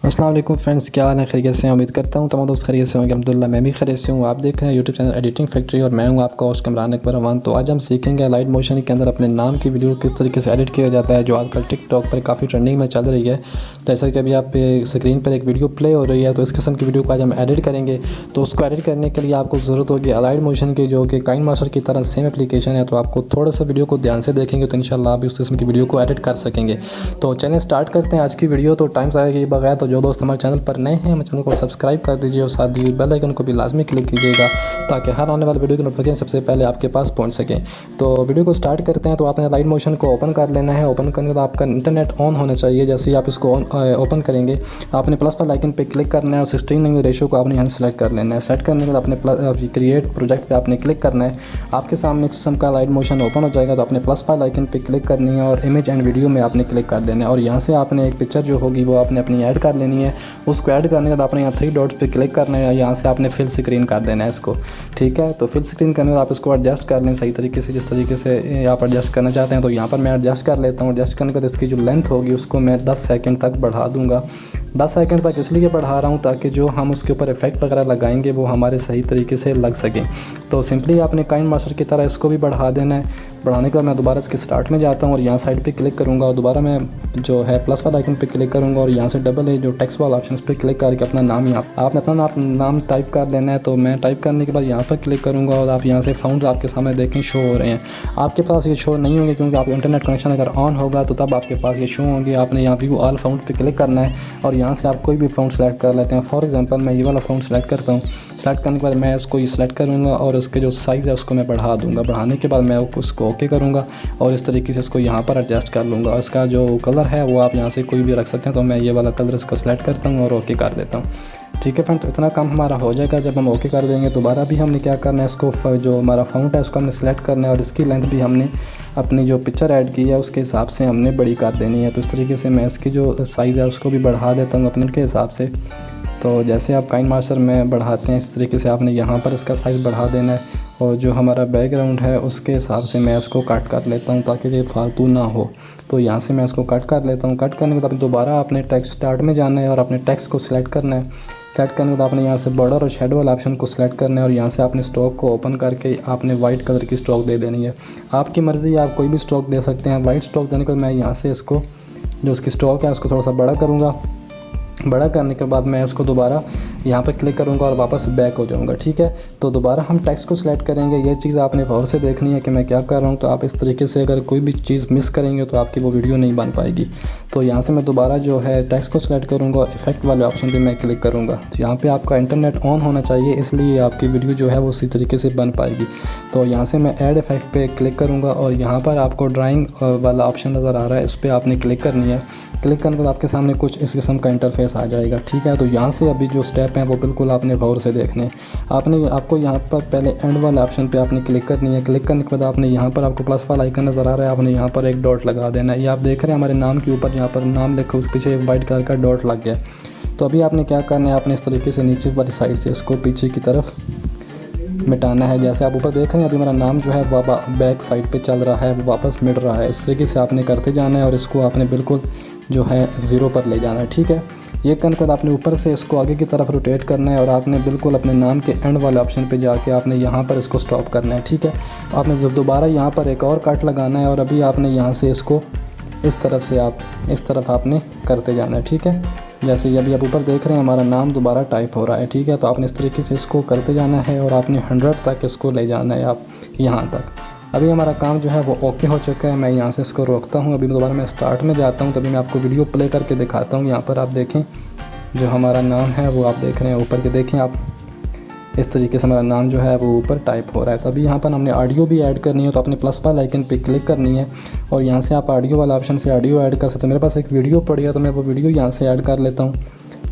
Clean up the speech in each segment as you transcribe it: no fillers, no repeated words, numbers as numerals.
अस्सलाम वालेकुम फ्रेंड्स, क्या हाल है? खैरियत से हैं? उम्मीद करता हूँ तमाम दोस्त खैरियत से होंगे। अल्हम्दुलिल्लाह मैं भी खैरियत से हूँ। आप देख रहे हैं यूट्यूब चैनल एडिटिंग फैक्ट्री और मैं हूँ आपका होस्ट कमरान अकबर अमान। तो आज हम सीखेंगे लाइट मोशन के अंदर अपने नाम की वीडियो किस तरीके से एडिट किया जाता है, जो आजकल टिकटॉक पर काफ़ी ट्रेंडिंग में चल रही है। तो जैसा कि अभी आप स्क्रीन पर एक वीडियो प्ले हो रही है, तो इस किस्म की वीडियो को आज हम एडिट करेंगे। तो उसको एडिट करने के लिए आपको ज़रूरत होगी लाइट मोशन की, जो कि काइनमास्टर की तरह सेम एप्लीकेशन है। तो आपको थोड़ा सा वीडियो को ध्यान से देखेंगे तो इंशाल्लाह आप इस किस्म की वीडियो को एडिट कर सकेंगे। तो चैनल स्टार्ट करते हैं आज की वीडियो। तो टाइम ज़ाया किए बगैर तो जो दोस्त हमारे चैनल पर नए हैं, हमारे चैनल को सब्सक्राइब कर दीजिए और साथ ही बेल आइकन को भी लाजमी क्लिक कीजिएगा, ताकि हर आने वाली वीडियो की नोटिफिकेशन सबसे पहले आपके पास पहुंच सके। तो वीडियो को स्टार्ट करते हैं। तो आपने लाइट मोशन को ओपन कर लेना है। ओपन करने के बाद आपका इंटरनेट ऑन होना चाहिए। जैसे ही आप इसको ओपन करेंगे, आपने प्लस वाला आइकन पे क्लिक करना है और 16:9 रेशो को आपने यहाँ सेलेक्ट कर लेना है। सेट करने के बाद अपने क्रिएट प्रोजेक्ट पे आपने क्लिक करना है। आपके सामने एक किस्म का लाइट मोशन ओपन हो जाएगा। तो आपने प्लस वाला आइकन पे क्लिक करनी है और इमेज एंड वीडियो में आपने क्लिक कर देना है और यहाँ से आपने एक पिक्चर जो होगी वो आपने अपनी ऐड कर लेनी है। उसको ऐड करने के बाद आपने यहाँ 3 डॉट्स पे क्लिक करना है। यहाँ से आपने फिल स्क्रीन कर देना है इसको, ठीक है। तो फिल स्क्रीन करने के बाद आप इसको एडजस्ट कर लें सही तरीके से, जिस तरीके से आप एडजस्ट करना चाहते हैं। तो यहाँ पर मैं एडजस्ट कर लेता हूँ। एडजस्ट करने के बाद इसकी जो लेंथ होगी उसको मैं 10 सेकंड तक बढ़ा दूँगा। 10 सेकंड तक इसलिए बढ़ा रहा हूँ ताकि जो हम उसके ऊपर इफेक्ट वगैरह लगाएंगे वो हमारे सही तरीके से लग सकें। तो सिंपली आपने काइनमास्टर की तरह इसको भी बढ़ा देना है। बढ़ाने के बाद मैं दोबारा इसके स्टार्ट में जाता हूँ और यहाँ साइड पे क्लिक करूँगा और दोबारा मैं जो है प्लस वाला आइकन पे क्लिक करूँगा और यहाँ से डबल है जो टेक्स्ट वाला ऑप्शन, उस पर क्लिक करके अपना नाम यहाँ आपने अपना नाम टाइप कर लेना है। तो मैं टाइप करने के बाद यहाँ पर क्लिक करूँगा और आप यहाँ से फाउंड आपके सामने देखें शो हो रहे हैं। आपके पास ये शो नहीं होंगे क्योंकि आप इंटरनेट कनेक्शन अगर ऑन होगा तो तब आपके पास ये शो होंगे। आपने यहाँ व्यू ऑल फाउंड पे क्लिक करना है और यहाँ से आप कोई भी फाउंड सेलेक्ट कर लेते हैं। फॉर एग्जांपल मैं ये वाला फाउंड सेलेक्ट करता हूँ। सेलेक्ट करने के बाद मैं इसको ये सेलेक्ट करूँगा और इसके जो साइज़ है उसको मैं बढ़ा दूँगा। बढ़ाने के बाद मैं उसको ओके करूँगा और इस तरीके से इसको यहाँ पर एडजस्ट कर लूँगा। इसका जो कलर है वो आप यहाँ से कोई भी रख सकते हैं। तो मैं ये वाला कलर इसको सेलेक्ट करता हूँ और ओके कर देता हूँ, ठीक है फ्रेंड। तो इतना काम हमारा हो जाएगा। जब हम ओके कर देंगे दोबारा भी हमने क्या करना है, इसको जो हमारा फाउंट है उसको हमने सेलेक्ट करना है और इसकी लेंथ भी हमने अपनी जो पिक्चर ऐड की है उसके हिसाब से हमने बड़ी कर देनी है। तो इस तरीके से मैं इसकी जो साइज़ है उसको भी बढ़ा देता हूँ अपने के हिसाब से। तो जैसे आप काइनमास्टर में बढ़ाते हैं इस तरीके से आपने यहाँ पर इसका साइज़ बढ़ा देना है और जो हमारा बैकग्राउंड है उसके हिसाब से मैं इसको कट कर लेता हूँ ताकि ये फालतू ना हो। तो यहाँ से मैं इसको कट कर लेता हूँ। कट करने के बाद दोबारा आपने टेक्स्ट स्टार्ट में जाना है और अपने टेक्स्ट को सिलेक्ट करना है। सेलेक्ट करने के बाद आपने यहाँ से बॉर्डर और शेडो वाला ऑप्शन को सिलेक्ट करना है और यहाँ से आपने स्ट्रोक को ओपन करके आपने वाइट कलर की स्ट्रोक दे देनी है। आपकी मर्ज़ी, आप कोई भी स्ट्रोक दे सकते हैं। वाइट स्ट्रोक देने के बाद मैं यहाँ से इसको जो उसकी स्ट्रोक है उसको थोड़ा सा बड़ा करूँगा। बड़ा करने के बाद मैं इसको दोबारा यहाँ पर क्लिक करूँगा और वापस बैक हो जाऊँगा, ठीक है। तो दोबारा हम टेक्स्ट को सिलेक्ट करेंगे। ये चीज़ आपने गौर से देखनी है कि मैं क्या कर रहा हूँ। तो आप इस तरीके से अगर कोई भी चीज़ मिस करेंगे तो आपकी वो वीडियो नहीं बन पाएगी। तो यहाँ से मैं दोबारा जो है टेक्स्ट को सिलेक्ट करूँगा और इफेक्ट वाले ऑप्शन पे मैं क्लिक करूँगा। तो यहाँ पे आपका इंटरनेट ऑन होना चाहिए, इसलिए आपकी वीडियो जो है वो उसी तरीके से बन पाएगी। तो यहाँ से मैं ऐड इफेक्ट पे क्लिक करूँगा और यहाँ पर आपको ड्राइंग वाला ऑप्शन नज़र आ रहा है, इस पर आपने क्लिक करनी है। क्लिक करने के बाद आपके सामने कुछ इस किस्म का इंटरफेस आ जाएगा, ठीक है। तो यहाँ से अभी जो स्टेप हैं वो बिल्कुल आपने गौर से देखने हैं। आपको यहाँ पर पहले एंड वाले ऑप्शन पे आपने क्लिक करनी है। क्लिक करने के बाद आपने यहाँ पर आपको प्लस वाला आइकन नज़र आ रहा है, आपने यहाँ पर एक डॉट लगा देना है। ये आप देख रहे हैं हमारे नाम के ऊपर यहाँ पर नाम लिखा उस पीछे एक वाइट कलर का डॉट लग गया। तो अभी आपने क्या करना है, आपने इस तरीके से नीचे वाली साइड से इसको पीछे की तरफ मिटाना है। जैसे आप ऊपर देख रहे हैं अभी हमारा नाम जो है वो बैक साइड पे चल रहा है, वो वापस मिट रहा है। इस तरीके से आपने करते जाना है और इसको आपने बिल्कुल जो है 0 पर ले जाना है, ठीक है। ये करने के बाद आपने ऊपर से इसको आगे की तरफ रोटेट करना है और आपने बिल्कुल अपने नाम के एंड वाले ऑप्शन पे जाके आपने यहाँ पर इसको स्टॉप करना है, ठीक है। तो आपने जब दोबारा यहाँ पर एक और कट लगाना है और अभी आपने यहाँ से इसको इस तरफ से आप इस तरफ आपने करते जाना है, ठीक है। जैसे अभी आप ऊपर देख रहे हैं हमारा नाम दोबारा टाइप हो रहा है, ठीक है। तो आपने इस तरीके से इसको करते जाना है और आपने 100 तक इसको ले जाना है आप यहाँ तक। अभी हमारा काम जो है वो ओके हो चुका है। मैं यहाँ से इसको रोकता हूँ। अभी दोबारा मैं स्टार्ट में जाता हूँ, तभी मैं आपको वीडियो प्ले करके दिखाता हूँ। यहाँ पर आप देखें जो हमारा नाम है वो आप देख रहे हैं ऊपर के, देखें आप इस तरीके से हमारा नाम जो है वो ऊपर टाइप हो रहा है। तो अभी यहाँ पर हमने ऑडियो भी ऐड करनी है। तो अपने प्लस वाला आइकन पे क्लिक करनी है और यहाँ से आप ऑडियो वाला ऑप्शन से ऑडियो ऐड कर सकते हैं। मेरे पास एक वीडियो पड़ी है तो मैं वो वीडियो यहाँ से ऐड कर लेता हूँ।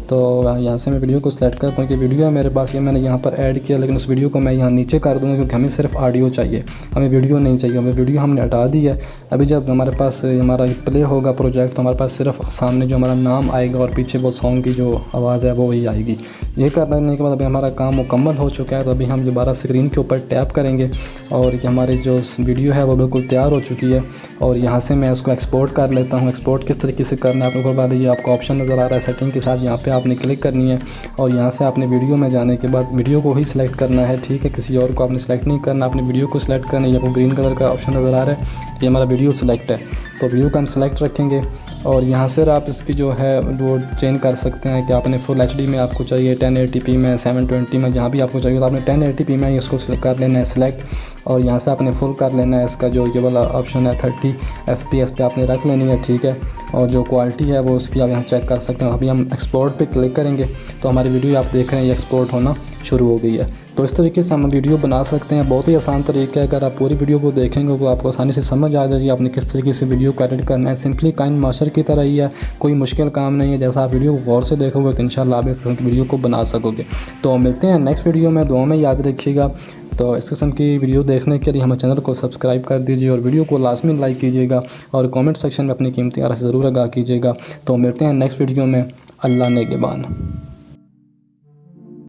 तो यहाँ से मैं वीडियो को सिलेक्ट करता हूँ कि वीडियो है मेरे पास, ये मैंने यहाँ पर ऐड किया, लेकिन उस वीडियो को मैं यहाँ नीचे कर दूँगा क्योंकि हमें सिर्फ ऑडियो चाहिए, हमें वीडियो नहीं चाहिए। हमें वीडियो हमने हटा दी है। अभी जब हमारे पास हमारा प्ले होगा प्रोजेक्ट तो हमारे पास सिर्फ सामने जो हमारा नाम आएगा और पीछे वो सॉन्ग की जो आवाज़ है वो वही आएगी। ये करने के बाद अभी हमारा काम मुकम्मल हो चुका है। तो अभी हम दोबारा स्क्रीन के ऊपर टैप करेंगे और ये हमारी जो वीडियो है वो बिल्कुल तैयार हो चुकी है। और यहाँ से मैं उसको एक्सपोर्ट कर लेता हूँ। एक्सपोर्ट किस तरीके से करना है आपको बता दें, ये आपको ऑप्शन नज़र आ रहा है सेटिंग के साथ, यहाँ पे आपने क्लिक करनी है और यहाँ से आपने वीडियो में जाने के बाद वीडियो को ही सिलेक्ट करना है, ठीक है। किसी और को आपने सेलेक्ट नहीं करना, अपने वीडियो को सिलेक्ट करना है। आपको ग्रीन कलर का ऑप्शन नज़र आ रहा है, ये हमारा वीडियो सिलेक्ट है। तो वीडियो को हम सिलेक्ट रखेंगे और यहाँ से आप इसकी जो है वो चेंज कर सकते हैं कि आपने फुल HD में आपको चाहिए, 1080p में, 720 में, जहाँ भी आपको चाहिए। तो आपने 1080p में इसको कर लेना है सिलेक्ट और यहाँ से आपने फुल कर लेना है। इसका जो ये वाला ऑप्शन है 30 FPS पे आपने रख लेनी है, ठीक है। और जो क्वालिटी है वो उसकी आप यहाँ चेक कर सकते हैं। अभी हम एक्सपोर्ट पे क्लिक करेंगे तो हमारी वीडियो आप देख रहे हैं ये एक्सपोर्ट होना शुरू हो गई है। तो इस तरीके से हम वीडियो बना सकते हैं, बहुत ही आसान तरीका है। अगर आप पूरी वीडियो को देखेंगे तो आपको आसानी से समझ आ जाएगी आपने किस तरीके से वीडियो को एडिट करना है। सिंपली काइन मास्टर की तरह ही है, कोई मुश्किल काम नहीं है। जैसा आप वीडियो को गौर से देखोगे तो इंशाल्लाह आप इस किस्म की वीडियो को बना सकोगे। तो मिलते हैं नेक्स्ट वीडियो में, दुआ में याद रखिएगा। तो इस किस्म की वीडियो देखने के लिए हमारे चैनल को सब्सक्राइब कर दीजिए और वीडियो को लाजमी लाइक कीजिएगा और कमेंट सेक्शन में अपनी कीमती राय ज़रूर आगाह कीजिएगा। तो मिलते हैं नेक्स्ट वीडियो में, अल्लाह नेगेबान।